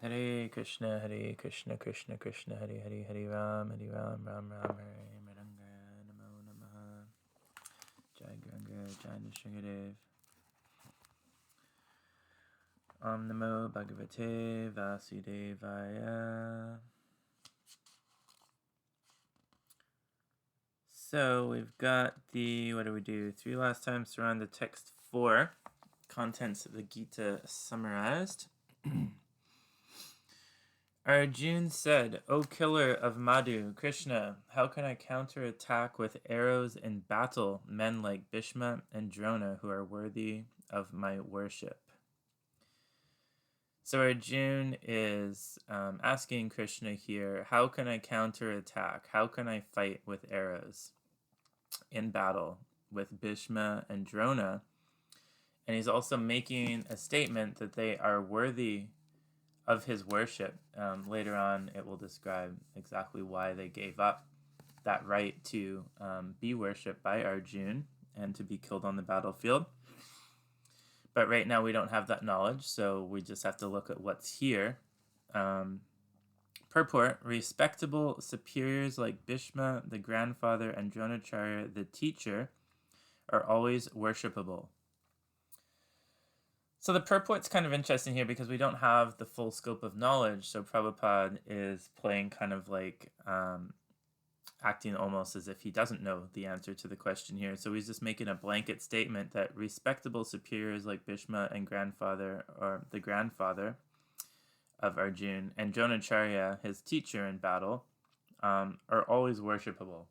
Hare Krishna, Krishna Krishna, Hare Hare, Hare Ram, Ram Ram, Hare Mridanga, Namo Namaha, Jai Ganga, Jai Nrsimhadev. Om Namo Bhagavate Vasudevaya. So we've got what do we do? 3 last times to run the text 4, contents of the Gita summarized. Arjuna said, O killer of Madhu, Krishna, how can I counterattack with arrows in battle men like Bhishma and Drona who are worthy of my worship? So Arjuna is asking Krishna here, how can I counterattack? How can I fight with arrows in battle with Bhishma and Drona? And he's also making a statement that they are worthy of his worship. Later on, it will describe exactly why they gave up that right to be worshipped by Arjuna and to be killed on the battlefield. But right now we don't have that knowledge, so we just have to look at what's here. Purport: respectable superiors like Bhishma, the grandfather, and Dronacharya, the teacher, are always worshipable. So the purport's kind of interesting here because we don't have the full scope of knowledge, so Prabhupada is playing kind of like acting almost as if he doesn't know the answer to the question here. So he's just making a blanket statement that respectable superiors like Bhishma and grandfather, or the grandfather of Arjuna, and Dronacharya, his teacher in battle, are always worshipable.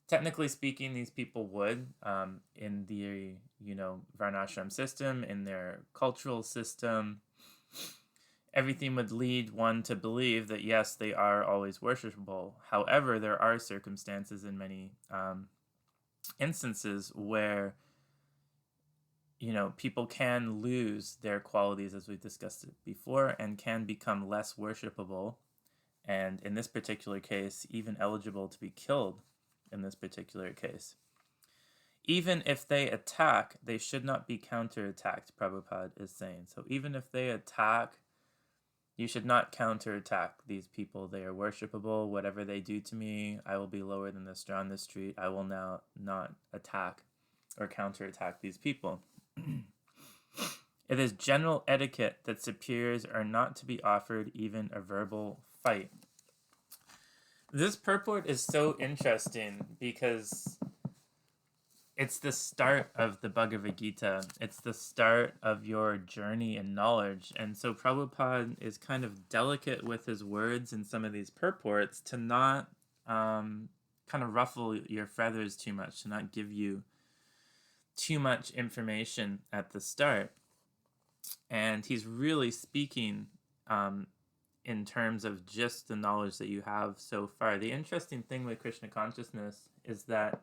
Technically speaking, these people would, in the varnashram system, in their cultural system, everything would lead one to believe that yes, they are always worshipable. However, there are circumstances in many instances where people can lose their qualities, as we've discussed it before, and can become less worshipable, and in this particular case, even eligible to be killed. In this particular case, even if they attack, they should not be counterattacked, Prabhupada is saying. So even if they attack, you should not counterattack these people. They are worshipable. Whatever they do to me, I will be lower than the straw on the street. I will now not attack or counterattack these people. It is general etiquette that superiors are not to be offered even a verbal fight. This purport is so interesting because it's the start of the Bhagavad-Gita. It's the start of your journey in knowledge. And so Prabhupada is kind of delicate with his words in some of these purports to not kind of ruffle your feathers too much, to not give you too much information at the start. And he's really speaking in terms of just the knowledge that you have so far. The interesting thing with Krishna consciousness is that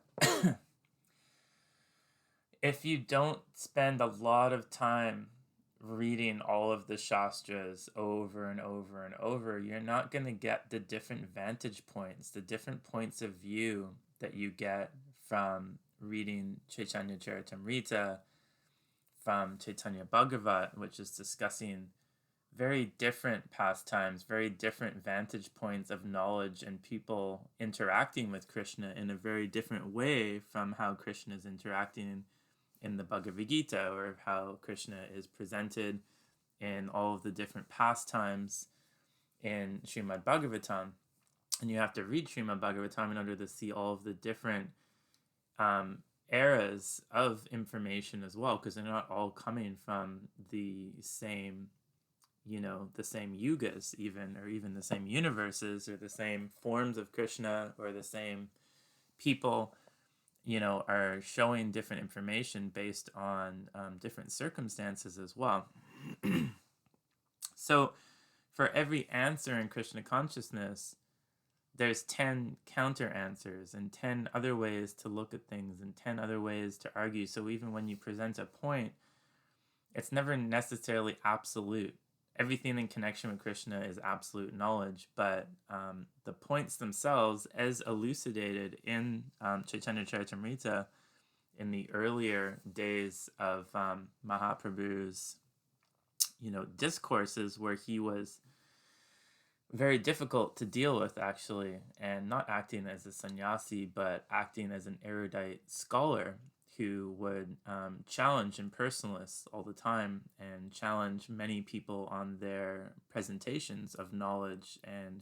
if you don't spend a lot of time reading all of the Shastras over and over and over, you're not going to get the different vantage points, the different points of view that you get from reading Chaitanya Charitamrita, from Chaitanya Bhagavat, which is discussing very different pastimes, very different vantage points of knowledge and people interacting with Krishna in a very different way from how Krishna is interacting in the Bhagavad-Gita, or how Krishna is presented in all of the different pastimes in Srimad Bhagavatam. And you have to read Srimad Bhagavatam in order to see all of the different eras of information as well, because they're not all coming from the same the same yugas, or even the same universes, or the same forms of Krishna, or the same people, are showing different information based on different circumstances as well. So for every answer in Krishna consciousness, there's 10 counter answers and 10 other ways to look at things and 10 other ways to argue. So even when you present a point, it's never necessarily absolute. Everything in connection with Krishna is absolute knowledge, but the points themselves, as elucidated in Chaitanya Charitamrita in the earlier days of Mahaprabhu's, discourses, where he was very difficult to deal with, actually, and not acting as a sannyasi, but acting as an erudite scholar who would challenge impersonalists all the time and challenge many people on their presentations of knowledge, and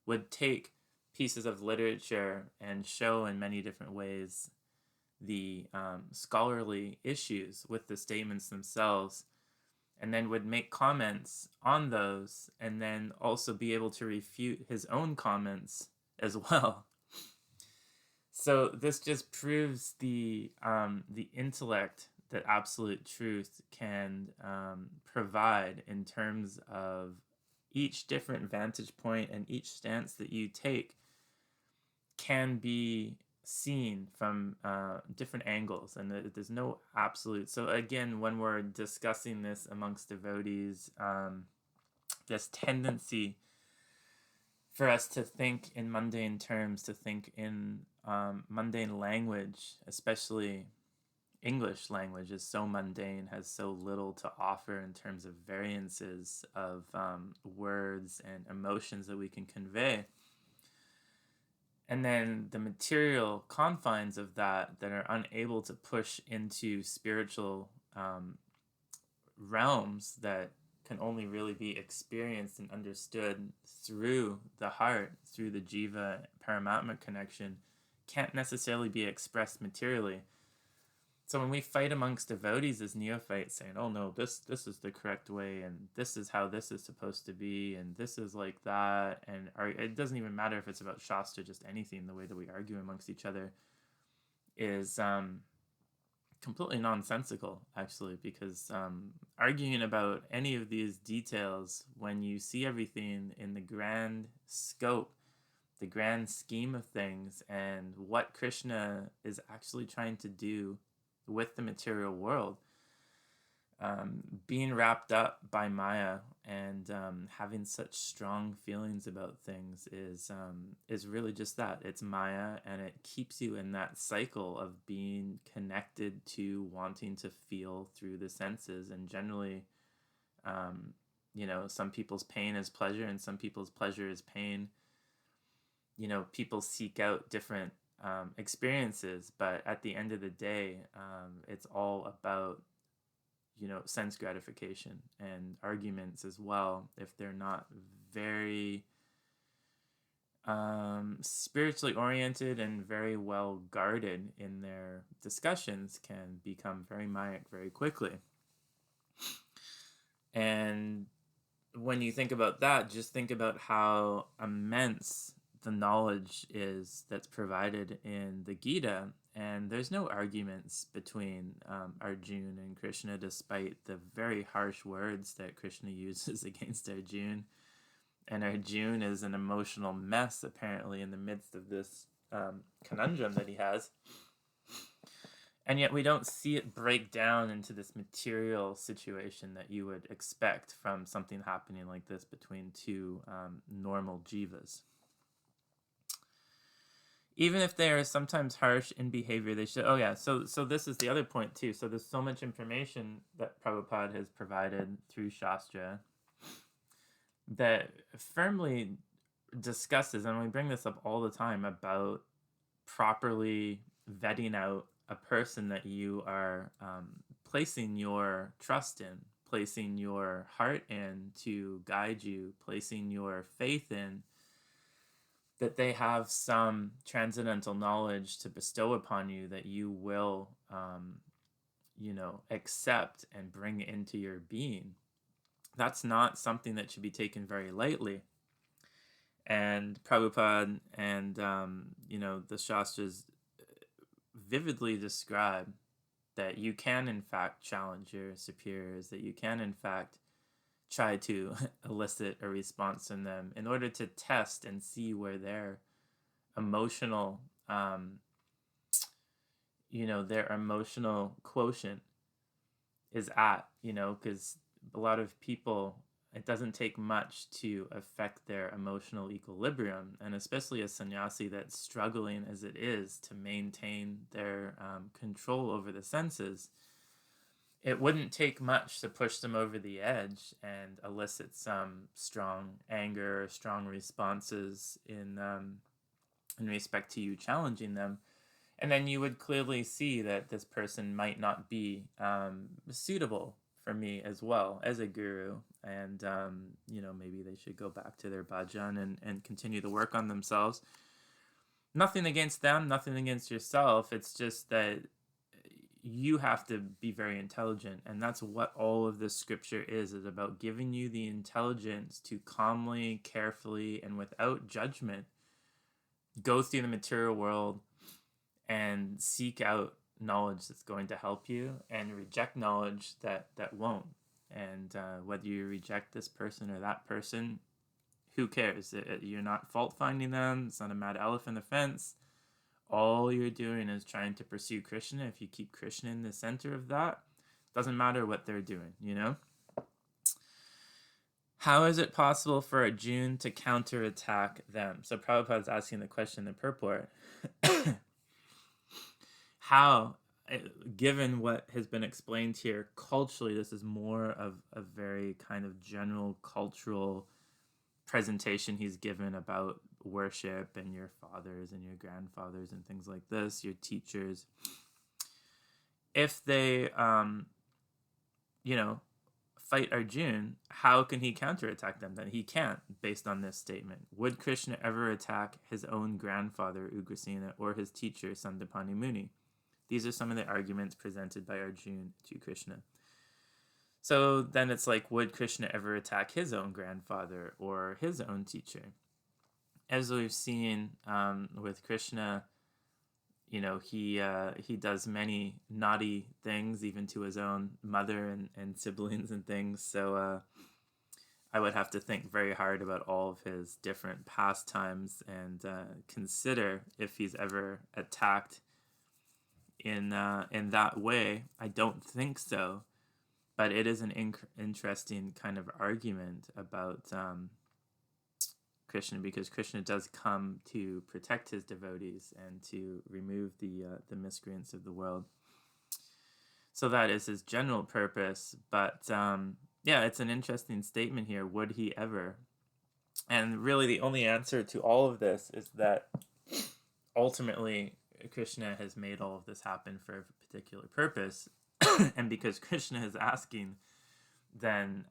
would take pieces of literature and show in many different ways the scholarly issues with the statements themselves, and then would make comments on those, and then also be able to refute his own comments as well. So this just proves the intellect that absolute truth can provide in terms of each different vantage point, and each stance that you take can be seen from different angles, and there's no absolute. So again, when we're discussing this amongst devotees, this tendency for us to think in mundane terms, to think in mundane language, especially English language, is so mundane, has so little to offer in terms of variances of words and emotions that we can convey. And then the material confines of that are unable to push into spiritual realms that can only really be experienced and understood through the heart, through the jiva paramatma connection, can't necessarily be expressed materially. So when we fight amongst devotees as neophytes, saying, "Oh no, this is the correct way, and this is how this is supposed to be, and this is like that," and it doesn't even matter if it's about Shastra, just anything, the way that we argue amongst each other is completely nonsensical, actually, because arguing about any of these details, when you see everything in the grand scope, the grand scheme of things, and what Krishna is actually trying to do with the material world, being wrapped up by Maya and having such strong feelings about things is really just that. It's Maya, and it keeps you in that cycle of being connected to wanting to feel through the senses. And generally, some people's pain is pleasure, and some people's pleasure is pain. People seek out different experiences, but at the end of the day, it's all about sense gratification, and arguments as well, if they're not very spiritually oriented and very well guarded in their discussions, can become very Mayak very quickly. And when you think about that, just think about how immense the knowledge is that's provided in the Gita. And there's no arguments between Arjuna and Krishna, despite the very harsh words that Krishna uses against Arjuna. And Arjuna is an emotional mess, apparently, in the midst of this conundrum that he has. And yet we don't see it break down into this material situation that you would expect from something happening like this between two normal jivas. Even if they are sometimes harsh in behavior, they should. Oh yeah, so this is the other point too. So there's so much information that Prabhupada has provided through Shastra that firmly discusses, and we bring this up all the time, about properly vetting out a person that you are placing your trust in, placing your heart in to guide you, placing your faith in, that they have some transcendental knowledge to bestow upon you that you will, accept and bring into your being. That's not something that should be taken very lightly. And Prabhupada and, the Shastras vividly describe that you can, in fact, challenge your superiors, that you can, in fact, try to elicit a response from them in order to test and see where their emotional, their emotional quotient is at, because a lot of people, it doesn't take much to affect their emotional equilibrium, and especially a sannyasi that's struggling as it is to maintain their control over the senses. it wouldn't take much to push them over the edge and elicit some strong anger or strong responses in respect to you challenging them. And then you would clearly see that this person might not be suitable for me as well as a guru. And, maybe they should go back to their bhajan and continue to work on themselves. Nothing against them, nothing against yourself. It's just that you have to be very intelligent. And that's what all of this scripture is about giving you the intelligence to calmly, carefully, and without judgment go through the material world and seek out knowledge that's going to help you and reject knowledge that won't. And whether you reject this person or that person, who cares? You're not fault finding them. It's not a mad elephant offense. All you're doing is trying to pursue Krishna. If you keep Krishna in the center of that, doesn't matter what they're doing, How is it possible for Arjuna to counterattack them? So Prabhupada's asking the question in the purport. How, given what has been explained here, culturally, this is more of a very kind of general cultural presentation he's given about worship and your fathers and your grandfathers and things like this, your teachers. If they, fight Arjuna, how can he counterattack them? Then he can't, based on this statement. Would Krishna ever attack his own grandfather, Ugrasena, or his teacher, Sandipani Muni? These are some of the arguments presented by Arjuna to Krishna. So then it's like, would Krishna ever attack his own grandfather or his own teacher? As we've seen with Krishna, he does many naughty things, even to his own mother and siblings and things. So I would have to think very hard about all of his different pastimes and consider if he's ever attacked in that way. I don't think so, but it is an interesting kind of argument about Krishna, because Krishna does come to protect his devotees and to remove the miscreants of the world. So that is his general purpose. But it's an interesting statement here. Would he ever? And really the only answer to all of this is that ultimately Krishna has made all of this happen for a particular purpose. And because Krishna is asking, then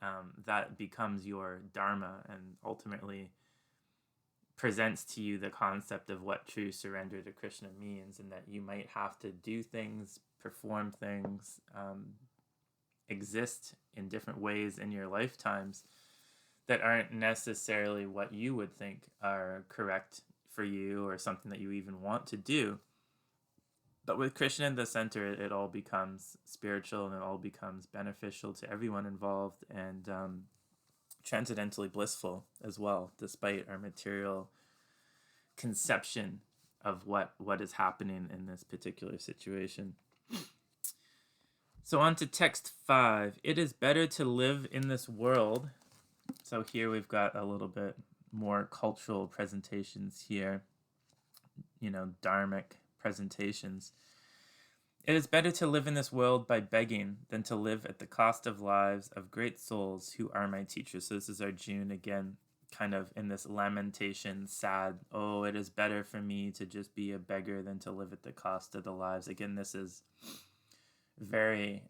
that becomes your dharma and ultimately presents to you the concept of what true surrender to Krishna means, and that you might have to do things, perform things, exist in different ways in your lifetimes that aren't necessarily what you would think are correct for you or something that you even want to do. But with Krishna in the center, it all becomes spiritual and it all becomes beneficial to everyone involved and transcendentally blissful as well, despite our material conception of what is happening in this particular situation. So on to text 5. It is better to live in this world. So here we've got a little bit more cultural presentations here, dharmic presentations. It is better to live in this world by begging than to live at the cost of lives of great souls who are my teachers. So this is Arjuna again, kind of in this lamentation, sad, oh, it is better for me to just be a beggar than to live at the cost of the lives. Again, this is very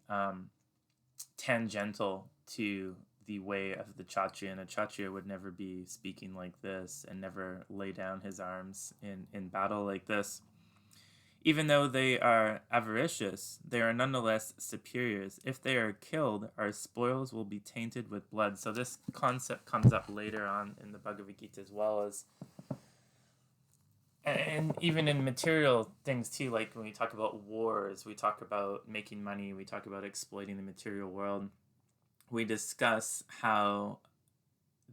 tangential to the way of the Kshatriya, and a Kshatriya would never be speaking like this and never lay down his arms in battle like this. Even though they are avaricious, they are nonetheless superiors. If they are killed, our spoils will be tainted with blood. So this concept comes up later on in the Bhagavad-Gita as well as, and even in material things too, like when we talk about wars, we talk about making money, we talk about exploiting the material world. We discuss how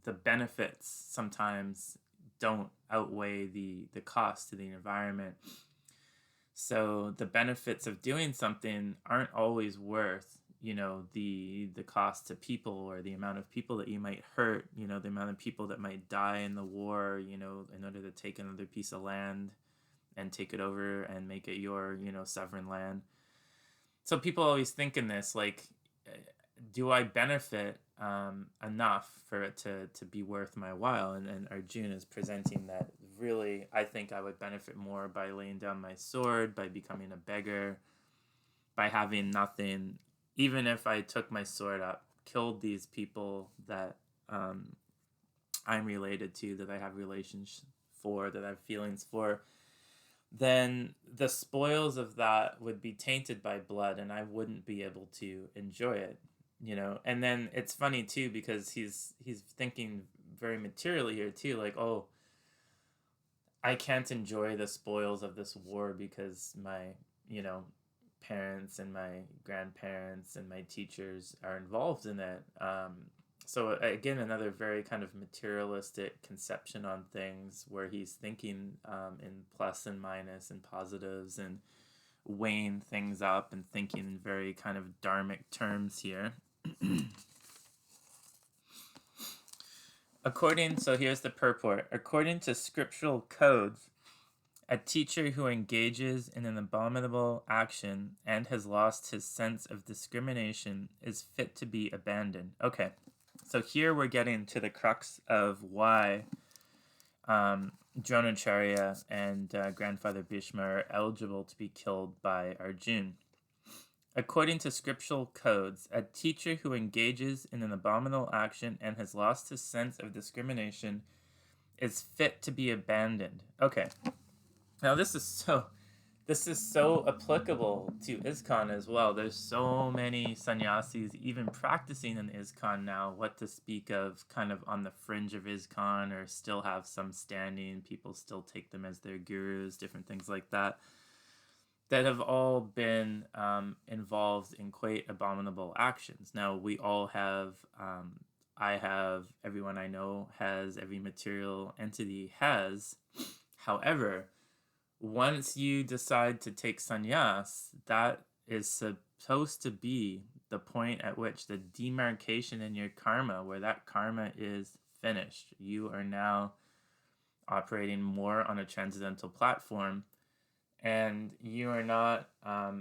the benefits sometimes don't outweigh the cost to the environment. So the benefits of doing something aren't always worth, the cost to people or the amount of people that you might hurt, the amount of people that might die in the war, in order to take another piece of land and take it over and make it your, sovereign land. So people always think in this, like, do I benefit enough for it to be worth my while? And Arjuna is presenting that really, I think I would benefit more by laying down my sword, by becoming a beggar, by having nothing, even if I took my sword up, killed these people that I'm related to, that I have relations for, that I have feelings for, then the spoils of that would be tainted by blood and I wouldn't be able to enjoy it, And then it's funny too, because he's thinking very materially here too, like, oh, I can't enjoy the spoils of this war because my, parents and my grandparents and my teachers are involved in it. So again, another very kind of materialistic conception on things, where he's thinking in plus and minus and positives, and weighing things up and thinking in very kind of dharmic terms here. So here's the purport. According to scriptural codes, a teacher who engages in an abominable action and has lost his sense of discrimination is fit to be abandoned. Okay, so here we're getting to the crux of why Dronacharya and grandfather Bhishma are eligible to be killed by Arjuna. According to scriptural codes, a teacher who engages in an abominable action and has lost his sense of discrimination is fit to be abandoned. Okay. Now this is so applicable to ISKCON as well. There's so many sannyasis even practicing in ISKCON now, what to speak of kind of on the fringe of ISKCON, or still have some standing. People still take them as their gurus, different things like that have all been involved in quite abominable actions. Now, we all have, I have, everyone I know has, every material entity has. However, once you decide to take sannyas, that is supposed to be the point at which the demarcation in your karma, where that karma is finished. You are now operating more on a transcendental platform, and you are not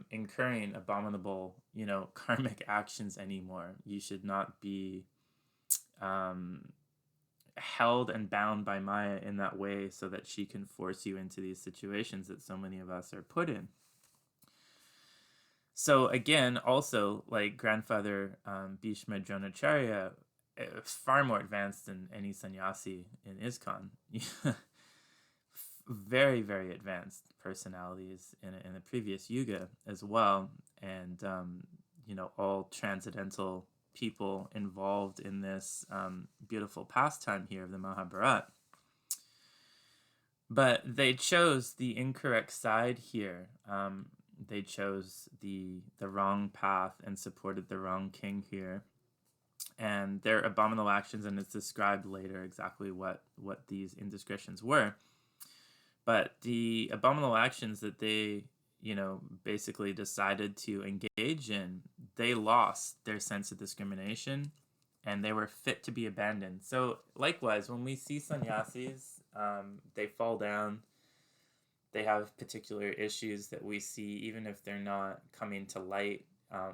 incurring abominable, karmic actions anymore. You should not be held and bound by Maya in that way, so that she can force you into these situations that so many of us are put in. So again, also, like grandfather Bhishma Dronacharya, far more advanced than any sannyasi in ISKCON. Very, very advanced personalities in the previous yuga as well, and all transcendental people involved in this beautiful pastime here of the Mahabharata. But they chose the incorrect side here. They chose the wrong path and supported the wrong king here. And their abominable actions, and it's described later exactly what these indiscretions were. But the abominable actions that they, basically decided to engage in, they lost their sense of discrimination, and they were fit to be abandoned. So likewise, when we see sannyasis, they fall down. They have particular issues that we see, even if they're not coming to light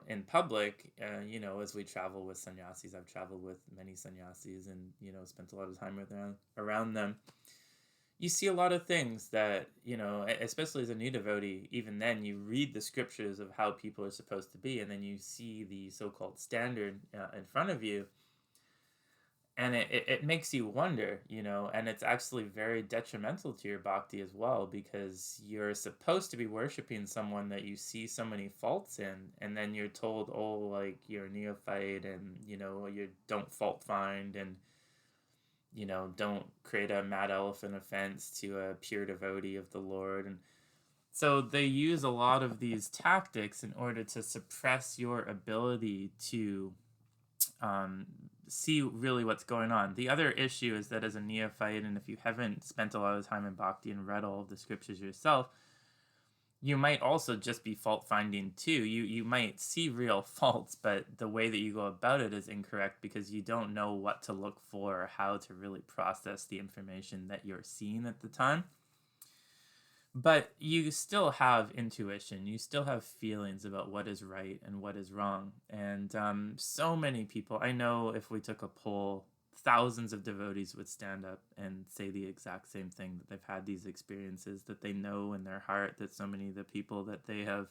in public. As we travel with sannyasis, I've traveled with many sannyasis and, spent a lot of time around them. You see a lot of things that, especially as a new devotee, even then you read the scriptures of how people are supposed to be, and then you see the so-called standard in front of you, and it makes you wonder, and it's actually very detrimental to your bhakti as well, because you're supposed to be worshiping someone that you see so many faults in, and then you're told, oh, like, you're a neophyte, and, you don't fault find, and don't create a mad elephant offense to a pure devotee of the Lord. And so they use a lot of these tactics in order to suppress your ability to see really what's going on. The other issue is that as a neophyte, and if you haven't spent a lot of time in bhakti and read all of the scriptures yourself, you might also just be fault finding too. You might see real faults, but the way that you go about it is incorrect, because you don't know what to look for or how to really process the information that you're seeing at the time. But you still have intuition. You still have feelings about what is right and what is wrong. And so many people, I know if we took a poll, thousands of devotees would stand up and say the exact same thing, that they've had these experiences, that they know in their heart that so many of the people that they have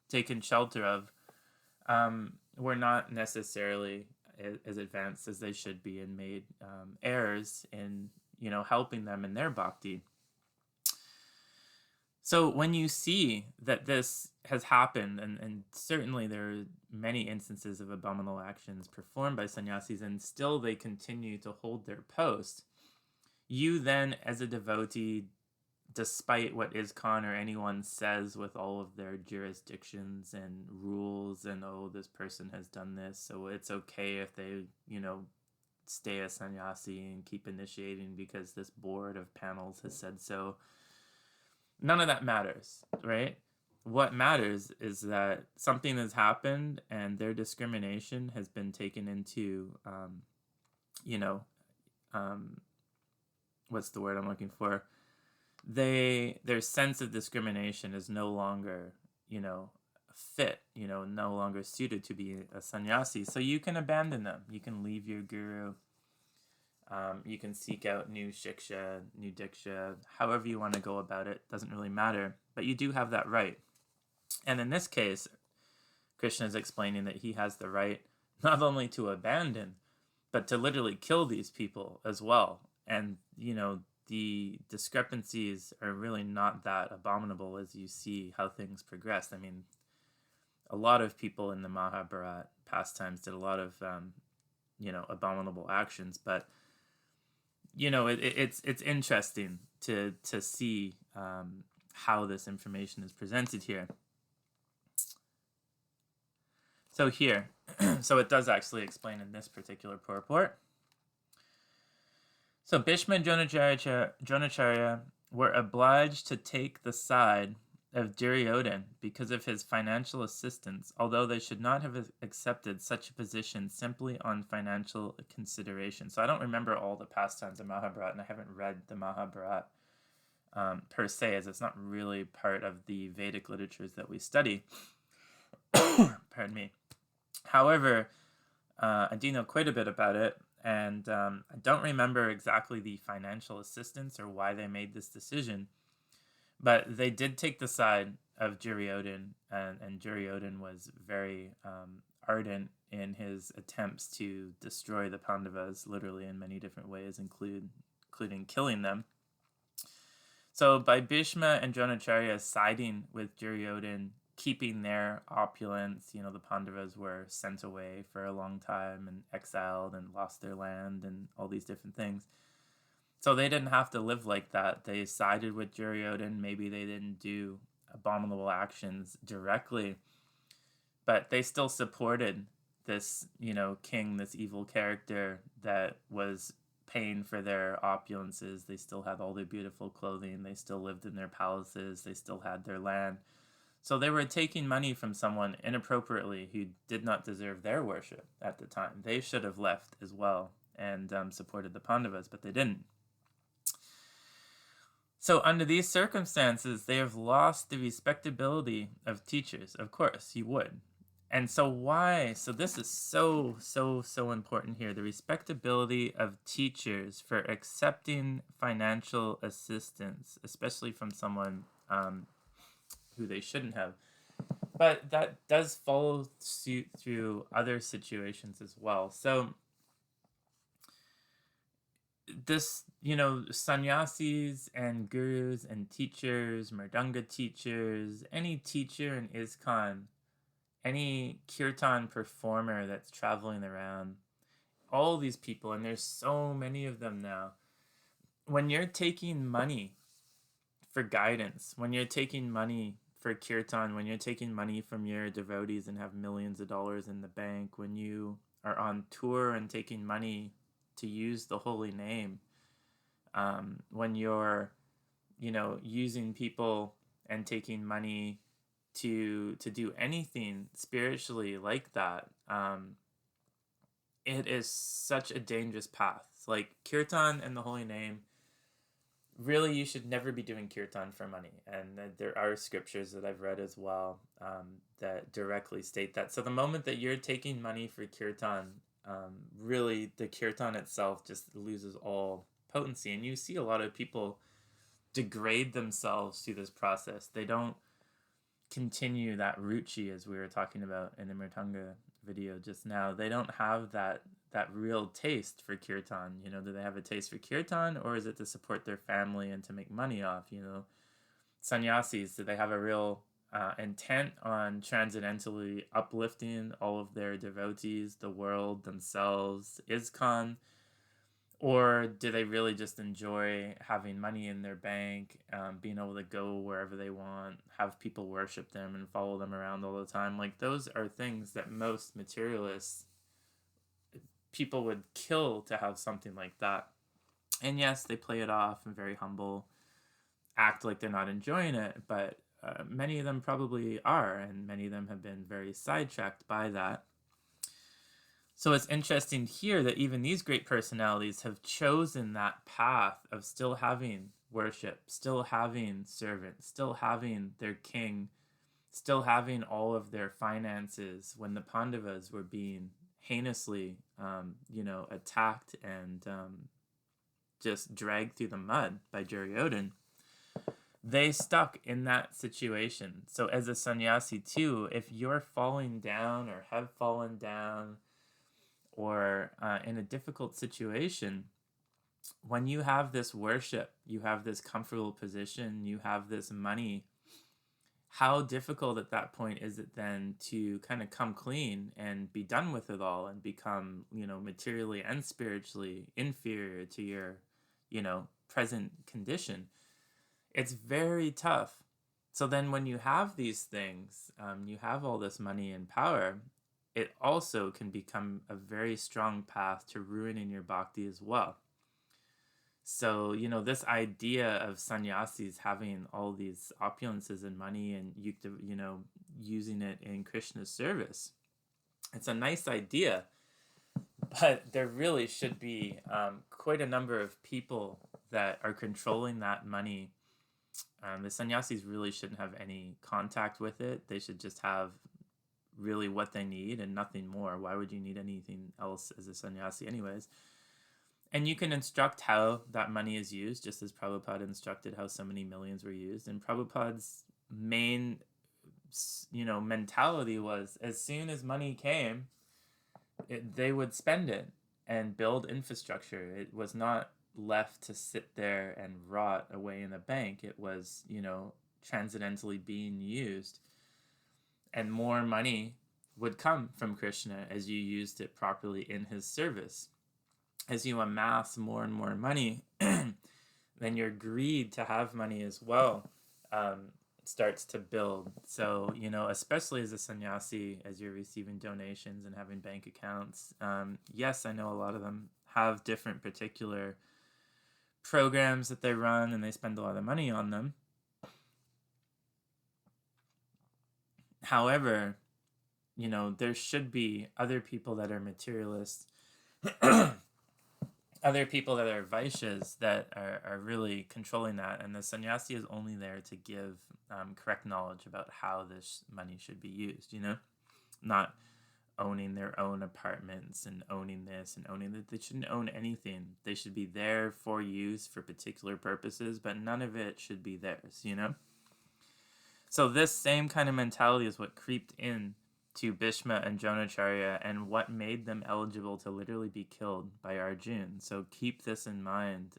taken shelter of were not necessarily as advanced as they should be, and made errors in, helping them in their bhakti. So when you see that this has happened, and certainly there are many instances of abominable actions performed by sannyasis, and still they continue to hold their post, you then, as a devotee, despite what ISKCON or anyone says with all of their jurisdictions and rules, and, oh, this person has done this, so it's okay if they, stay a sannyasi and keep initiating because this board of panels has said so. None of that matters, right? What matters is that something has happened and their discrimination has been taken into, what's the word I'm looking for? Their sense of discrimination is no longer, fit, no longer suited to be a sannyasi. So you can abandon them. You can leave your guru. You can seek out new shiksha, new diksha, however you want to go about it. Doesn't really matter. But you do have that right. And in this case, Krishna is explaining that he has the right not only to abandon, but to literally kill these people as well. And, the discrepancies are really not that abominable as you see how things progressed. I mean, a lot of people in the Mahabharata pastimes did a lot of, abominable actions, but it's interesting to see how this information is presented here. So here, so it does actually explain in this particular purport. So Bhishma and Dronacharya were obliged to take the side of Duryodhana because of his financial assistance, although they should not have accepted such a position simply on financial consideration. So I don't remember all the pastimes of Mahabharata, and I haven't read the Mahabharata per se, as it's not really part of the Vedic literatures that we study. Pardon me. However, I do know quite a bit about it, and I don't remember exactly the financial assistance or why they made this decision. But they did take the side of Duryodhana, and Duryodhana was very ardent in his attempts to destroy the Pandavas, literally in many different ways, including killing them. So by Bhishma and Dronacharya siding with Duryodhana, keeping their opulence, the Pandavas were sent away for a long time and exiled and lost their land and all these different things. So they didn't have to live like that. They sided with Duryodhana. Maybe they didn't do abominable actions directly, but they still supported this, king, this evil character that was paying for their opulences. They still had all their beautiful clothing. They still lived in their palaces. They still had their land. So they were taking money from someone inappropriately who did not deserve their worship at the time. They should have left as well and supported the Pandavas, but they didn't. So under these circumstances, they have lost the respectability of teachers. Of course, you would. And so why? So this is so important here. The respectability of teachers for accepting financial assistance, especially from someone who they shouldn't have. But that does follow suit through other situations as well. So this, sannyasis and gurus and teachers, mridanga teachers, any teacher in ISKCON, any kirtan performer that's traveling around, all these people, and there's so many of them now, when you're taking money for guidance, when you're taking money for kirtan, when you're taking money from your devotees and have millions of dollars in the bank, when you are on tour and taking money to use the holy name, when you're, using people and taking money to do anything spiritually like that, it is such a dangerous path. Like kirtan and the holy name, really, you should never be doing kirtan for money. And there are scriptures that I've read as well that directly state that. So the moment that you're taking money for kirtan, really the kirtan itself just loses all potency. And you see a lot of people degrade themselves through this process. They don't continue that ruchi, as we were talking about in the Mritanga video just now. They don't have that real taste for kirtan. Do they have a taste for kirtan, or is it to support their family and to make money off? Sannyasis, do they have a real intent on transcendentally uplifting all of their devotees, the world, themselves, ISKCON? Or do they really just enjoy having money in their bank, being able to go wherever they want, have people worship them and follow them around all the time? Like, those are things that most materialists, people would kill to have something like that. And yes, they play it off and very humble, act like they're not enjoying it, but many of them probably are, and many of them have been very sidetracked by that. So it's interesting here that even these great personalities have chosen that path of still having worship, still having servants, still having their king, still having all of their finances when the Pandavas were being heinously, attacked and just dragged through the mud by Duryodhan. They stuck in that situation. So as a sannyasi too, if you're falling down or have fallen down, or in a difficult situation, when you have this worship, you have this comfortable position, you have this money, how difficult at that point is it then to kind of come clean and be done with it all and become, materially and spiritually inferior to your, present condition? It's very tough. So then when you have these things, you have all this money and power, it also can become a very strong path to ruining your bhakti as well. So, this idea of sannyasis having all these opulences and money and, using it in Krishna's service, it's a nice idea, but there really should be quite a number of people that are controlling that money. The sannyasis really shouldn't have any contact with it. They should just have really what they need and nothing more. Why would you need anything else as a sannyasi anyways? And you can instruct how that money is used, just as Prabhupada instructed how so many millions were used. And Prabhupada's main, mentality was, as soon as money came, they would spend it and build infrastructure. It was not left to sit there and rot away in the bank. It was, transcendentally being used. And more money would come from Krishna as you used it properly in his service. As you amass more and more money, then your greed to have money as well starts to build. So, especially as a sannyasi, as you're receiving donations and having bank accounts, yes, I know a lot of them have different particular programs that they run and they spend a lot of money on them. However, there should be other people that are materialists, other people that are Vaishyas that are really controlling that. And the sannyasi is only there to give correct knowledge about how this money should be used, not owning their own apartments and owning this and owning that. They shouldn't own anything. They should be there for use for particular purposes, but none of it should be theirs, So this same kind of mentality is what creeped in to Bhishma and Dronacharya and what made them eligible to literally be killed by Arjun. So keep this in mind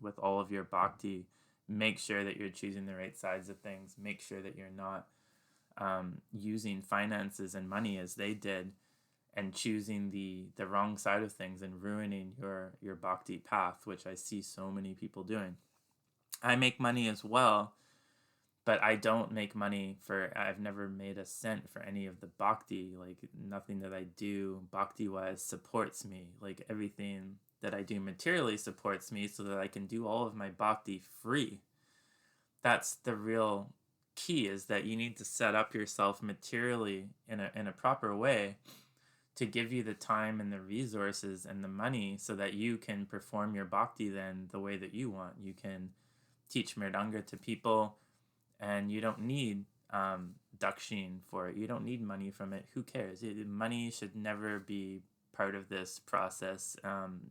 with all of your bhakti. Make sure that you're choosing the right sides of things. Make sure that you're not using finances and money as they did and choosing the wrong side of things and ruining your bhakti path, which I see so many people doing. I make money as well, but I don't make money I've never made a cent for any of the bhakti. Like, nothing that I do bhakti-wise supports me. Like, everything that I do materially supports me so that I can do all of my bhakti free. That's the real key, is that you need to set up yourself materially in a proper way to give you the time and the resources and the money so that you can perform your bhakti then the way that you want. You can teach mridanga to people, and you don't need dakshin for it. You don't need money from it. Who cares? Money should never be part of this process.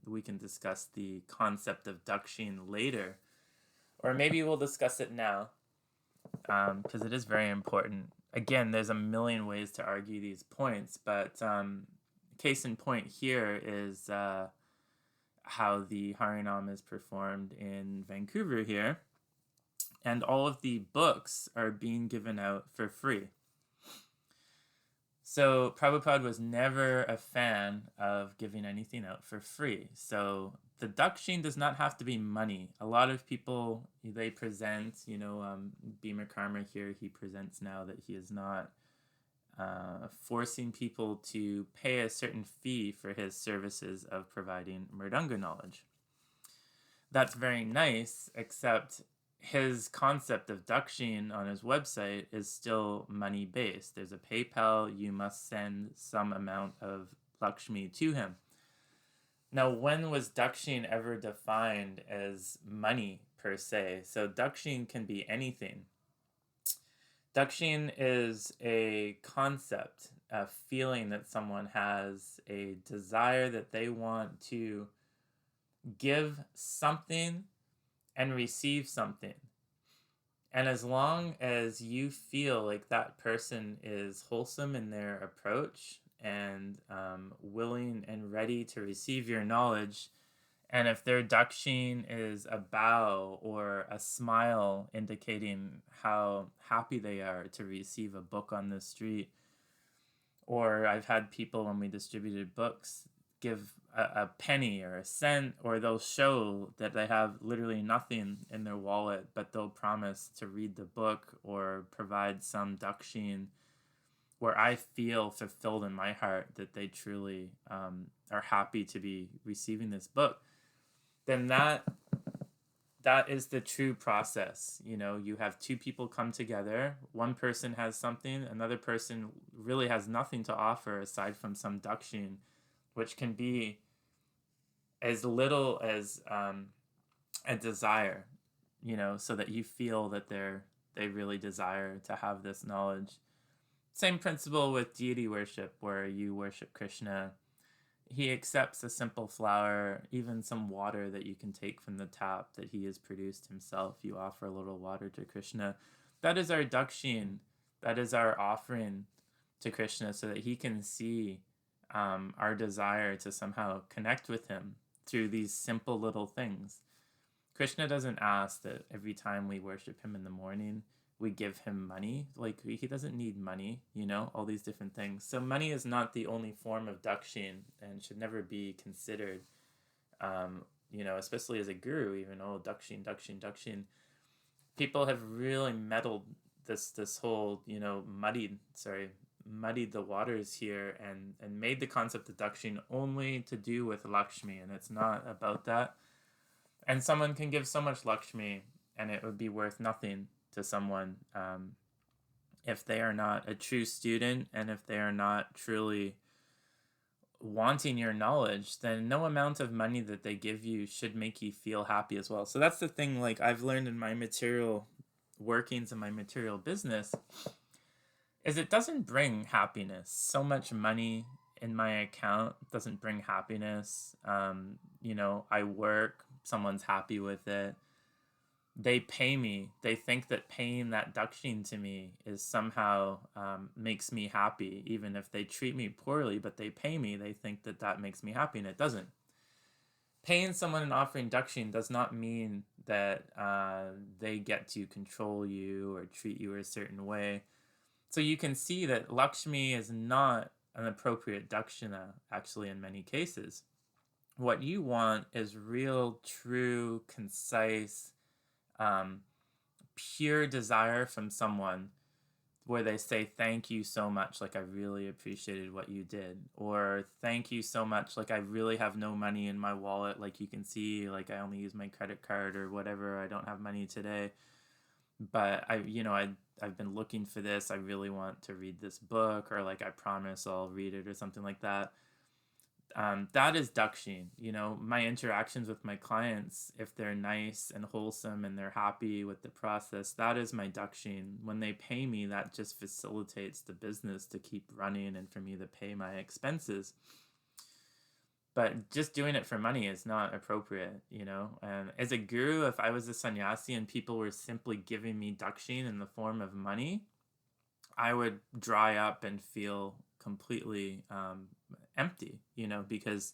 We can discuss the concept of dakshin later, or maybe we'll discuss it now, because it is very important. Again, there's a million ways to argue these points, but case in point here is how the Harinam is performed in Vancouver here. And all of the books are being given out for free. So Prabhupada was never a fan of giving anything out for free. So the dakshin does not have to be money. A lot of people, they present, Bhima Karma here, he presents now that he is not forcing people to pay a certain fee for his services of providing mridanga knowledge. That's very nice, except his concept of dakshin on his website is still money-based. There's a PayPal, you must send some amount of Lakshmi to him. Now, when was dakshin ever defined as money per se? So dakshin can be anything. Dakshin is a concept, a feeling that someone has, a desire that they want to give something and receive something. And as long as you feel like that person is wholesome in their approach and willing and ready to receive your knowledge, and if their dakshin is a bow or a smile indicating how happy they are to receive a book on the street, or I've had people when we distributed books give a penny or a cent, or they'll show that they have literally nothing in their wallet, but they'll promise to read the book or provide some dakshin, where I feel fulfilled in my heart that they truly are happy to be receiving this book. Then that is the true process. You have two people come together, one person has something, another person really has nothing to offer aside from some dakshin, which can be as little as a desire, so that you feel that they really desire to have this knowledge. Same principle with deity worship, where you worship Krishna. He accepts a simple flower, even some water that you can take from the tap that he has produced himself. You offer a little water to Krishna. That is our dakshin. That is our offering to Krishna, so that he can see our desire to somehow connect with him through these simple little things. Krishna doesn't ask that every time we worship him in the morning, we give him money. Like, he doesn't need money, all these different things. So money is not the only form of dakshin and should never be considered, especially as a guru, even, dakshin. People have really meddled this whole, muddied the waters here and made the concept of dakshin only to do with Lakshmi, and it's not about that. And someone can give so much Lakshmi and it would be worth nothing to someone if they are not a true student, and if they are not truly wanting your knowledge, then no amount of money that they give you should make you feel happy as well. So that's the thing, like, I've learned in my material workings and my material business, is it doesn't bring happiness. So much money in my account doesn't bring happiness. I work, someone's happy with it. They pay me. They think that paying that dakshin to me is somehow makes me happy, even if they treat me poorly, but they pay me. They think that that makes me happy, and it doesn't. Paying someone and offering dakshin does not mean that they get to control you or treat you a certain way. So you can see that Lakshmi is not an appropriate dakshina, actually, in many cases. What you want is real, true, concise, pure desire from someone, where they say, thank you so much, like, I really appreciated what you did, or thank you so much, like, I really have no money in my wallet, like, you can see, like, I only use my credit card or whatever, I don't have money today, but I've been looking for this. I really want to read this book, or like I promise I'll read it or something like that. That is dakshin. My interactions with my clients, if they're nice and wholesome and they're happy with the process, that is my dakshin. When they pay me, that just facilitates the business to keep running and for me to pay my expenses. But just doing it for money is not appropriate. And as a guru, if I was a sannyasi and people were simply giving me dakshin in the form of money, I would dry up and feel completely empty, because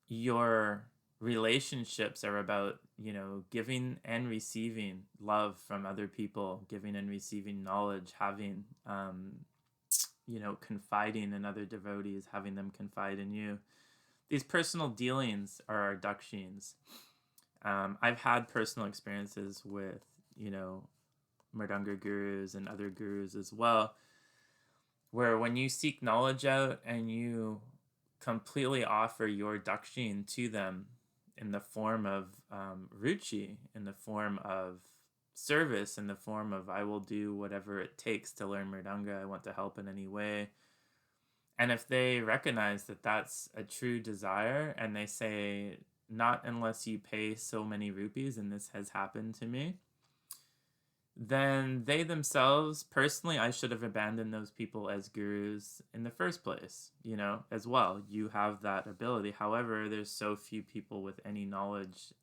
your relationships are about, giving and receiving love from other people, giving and receiving knowledge, having, confiding in other devotees, having them confide in you. These personal dealings are our dakshins. I've had personal experiences with, Mridanga gurus and other gurus as well, where when you seek knowledge out and you completely offer your dakshin to them in the form of ruchi, in the form of service, in the form of I will do whatever it takes to learn Mridanga, I want to help in any way. And if they recognize that that's a true desire and they say, not unless you pay so many rupees, and this has happened to me, then they themselves, personally, I should have abandoned those people as gurus in the first place, as well. You have that ability. However, there's so few people with any knowledge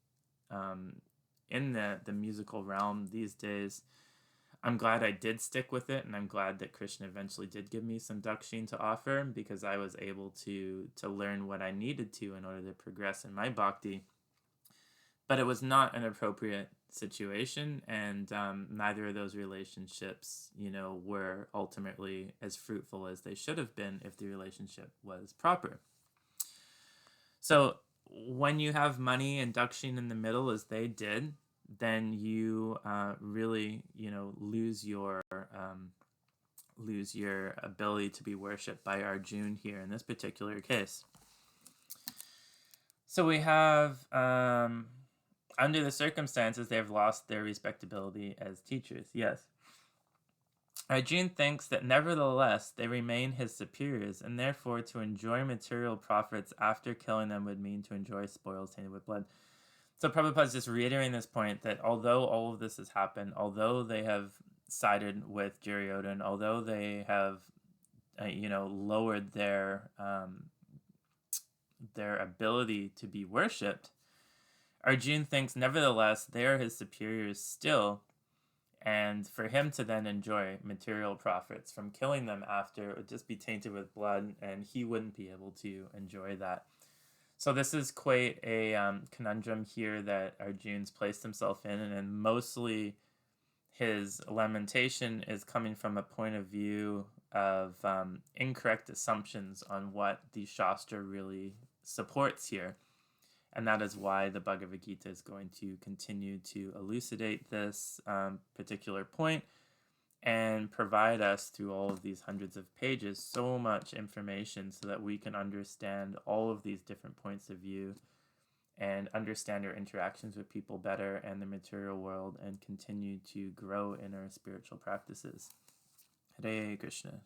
in the musical realm these days. I'm glad I did stick with it, and I'm glad that Krishna eventually did give me some dakshin to offer, because I was able to learn what I needed to in order to progress in my bhakti. But it was not an appropriate situation, and neither of those relationships, were ultimately as fruitful as they should have been if the relationship was proper. So when you have money and dakshin in the middle, as they did, then you really, lose your ability to be worshipped by Arjuna here in this particular case. So we have, under the circumstances, they have lost their respectability as teachers. Yes. Arjuna thinks that nevertheless they remain his superiors, and therefore to enjoy material profits after killing them would mean to enjoy spoils tainted with blood. So Prabhupada is just reiterating this point that although all of this has happened, although they have sided with Duryodhana, although they have, lowered their ability to be worshipped, Arjuna thinks nevertheless they are his superiors still, and for him to then enjoy material profits from killing them after, it would just be tainted with blood, and he wouldn't be able to enjoy that. So this is quite a conundrum here that Arjuna's placed himself in, and mostly his lamentation is coming from a point of view of incorrect assumptions on what the Shastra really supports here. And that is why the Bhagavad-Gita is going to continue to elucidate this particular point and provide us, through all of these hundreds of pages, so much information so that we can understand all of these different points of view and understand our interactions with people better and the material world, and continue to grow in our spiritual practices. Hare Krishna.